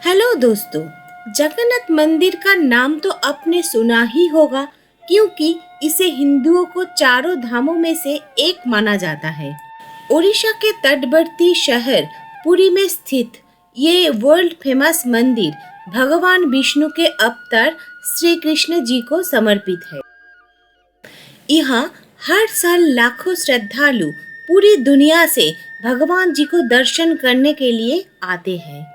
Hello दोस्तों, जगन्नाथ मंदिर का नाम तो आपने सुना ही होगा क्योंकि इसे हिंदुओं को चारों धामों में से एक माना जाता है। ओडिशा के तटवर्ती शहर पुरी में स्थित ये वर्ल्ड फेमस मंदिर भगवान विष्णु के अवतार श्री कृष्ण जी को समर्पित है। यहाँ हर साल लाखों श्रद्धालु पूरी दुनिया से भगवान जी को दर्शन करने के लिए आते हैं।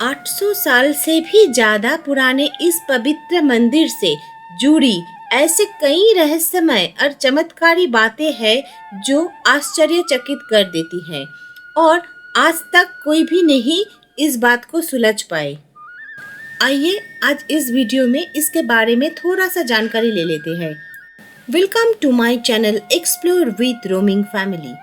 800 साल से भी ज्यादा पुराने इस पवित्र मंदिर से जुड़ी ऐसे कई रहस्यमय और चमत्कारी बातें हैं जो आश्चर्यचकित कर देती हैं और आज तक कोई भी नहीं इस बात को सुलझ पाए। आइए आज इस वीडियो में इसके बारे में थोड़ा सा जानकारी ले लेते हैं। Welcome to my channel explore with roaming family.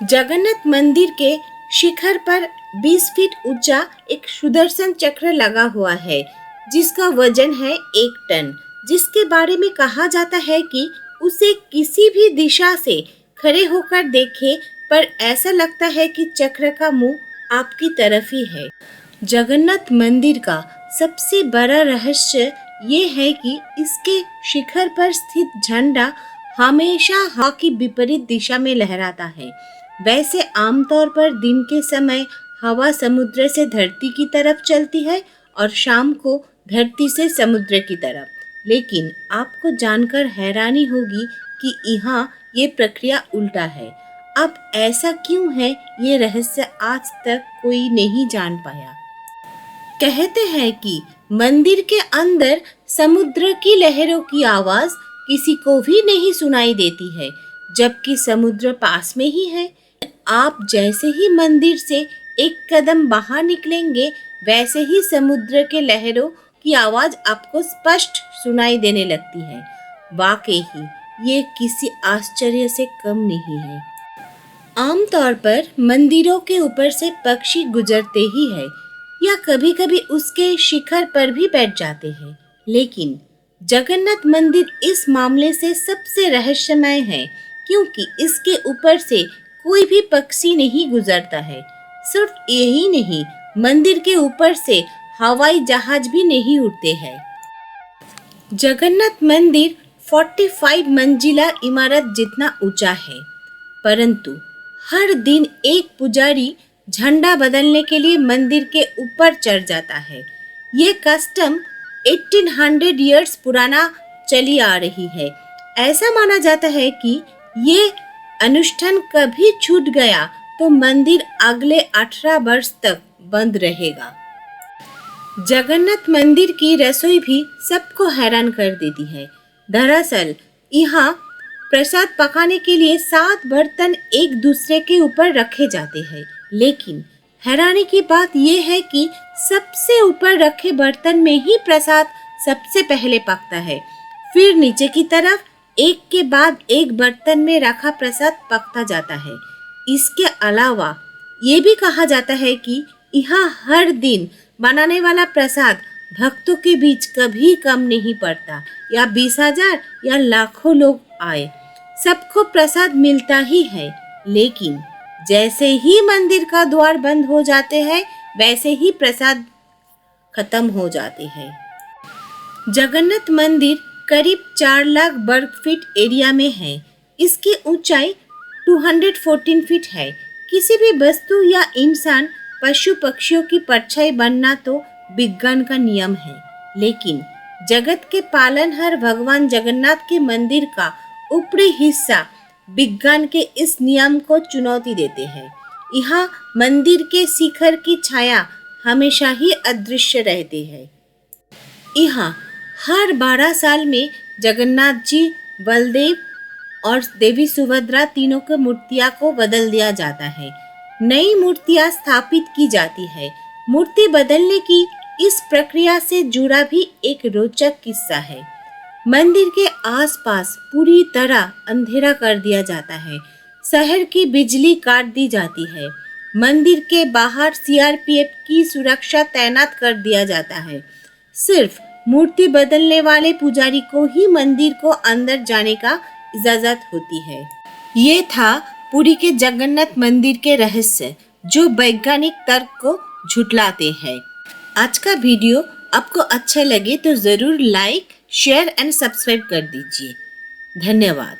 Jagannath मंदिर के शिखर पर 20 फीट ऊंचा एक सुदर्शन चक्र लगा हुआ है जिसका वजन है 1 टन, जिसके बारे में कहा जाता है कि उसे किसी भी दिशा से खड़े होकर देखे पर ऐसा लगता है कि चक्र का मुंह आपकी तरफ ही है। जगन्नाथ मंदिर का सबसे बड़ा रहस्य ये है कि इसके शिखर पर स्थित झंडा हमेशा हवा की विपरीत दिशा में लहराता है। वैसे आमतौर पर दिन के समय हवा समुद्र से धरती की तरफ चलती है और शाम को धरती से समुद्र की तरफ, लेकिन आपको जानकर हैरानी होगी कि यहाँ ये प्रक्रिया उल्टा है। अब ऐसा क्यों है, ये रहस्य आज तक कोई नहीं जान पाया। कहते हैं कि मंदिर के अंदर समुद्र की लहरों की आवाज किसी को भी नहीं सुनाई देती है, जबकि समुद्र पास में ही है। आप जैसे ही मंदिर से एक कदम बाहर निकलेंगे वैसे ही समुद्र के लहरों की आवाज आपको स्पष्ट सुनाई देने लगती है। वाकई ही ये किसी आश्चर्य से कम नहीं है। आमतौर पर मंदिरों के ऊपर से पक्षी गुजरते ही है या कभी-कभी उसके शिखर पर भी बैठ जाते हैं, लेकिन जगन्नाथ मंदिर इस मामले से सबसे रहस्यमय है क्योंकि इसके ऊपर से कोई भी पक्षी नहीं गुजरता है। सिर्फ यही नहीं, मंदिर के ऊपर से हवाई जहाज भी नहीं उड़ते हैं। जगन्नाथ मंदिर 45 मंजिला इमारत जितना ऊंचा है, परंतु हर दिन एक पुजारी झंडा बदलने के लिए मंदिर के ऊपर चढ़ जाता है। ये कस्टम 1800 इयर्स पुराना चली आ रही है। ऐसा माना जाता है कि ये अनुष्ठान कभी छूट गया तो मंदिर अगले 18 वर्ष तक बंद रहेगा। जगन्नाथ मंदिर की रसोई भी सबको हैरान कर देती है। दरअसल यहाँ प्रसाद पकाने के लिए 7 बर्तन एक दूसरे के ऊपर रखे जाते हैं, लेकिन हैरानी की बात यह है कि सबसे ऊपर रखे बर्तन में ही प्रसाद सबसे पहले पकता है, फिर नीचे की तरफ एक के बाद एक बर्तन में रखा प्रसाद पकता जाता है। इसके अलावा ये भी कहा जाता है कि यहाँ हर दिन बनाने वाला प्रसाद भक्तों के बीच कभी कम नहीं पड़ता। या 20,000 या लाखों लोग आए, सबको प्रसाद मिलता ही है, लेकिन जैसे ही मंदिर का द्वार बंद हो जाते हैं वैसे ही प्रसाद खत्म हो जाते हैं। जगन्नाथ मंदिर करीब 4 लाख वर्ग फीट एरिया में है। इसकी ऊंचाई 214 फीट है। किसी भी वस्तु या इंसान, पशु पक्षियों की परछाई बनना तो विज्ञान का नियम है, लेकिन जगत के पालनहार भगवान जगन्नाथ के मंदिर का ऊपरी हिस्सा विज्ञान के इस नियम को चुनौती देते हैं। यहाँ मंदिर के शिखर की छाया हमेशा ही अदृश्य रहती है। यहाँ हर 12 साल में जगन्नाथ जी, बलदेव और देवी सुभद्रा तीनों की मूर्तियां को बदल दिया जाता है। नई मूर्तियां स्थापित की जाती है। मूर्ति बदलने की इस प्रक्रिया से जुड़ा भी एक रोचक किस्सा है। मंदिर के आसपास पूरी तरह अंधेरा कर दिया जाता है। शहर की बिजली काट दी जाती है। मंदिर के बाहर सीआरपीएफ की सुरक्षा तैनात कर दिया जाता है। सिर्फ मूर्ति बदलने वाले पुजारी को ही मंदिर को अंदर जाने का इजाजत होती है। ये था पुरी के जगन्नाथ मंदिर के रहस्य, जो वैज्ञानिक तर्क को झुठलाते हैं। आज का वीडियो आपको अच्छा लगे तो ज़रूर लाइक, शेयर एंड सब्सक्राइब कर दीजिए। धन्यवाद।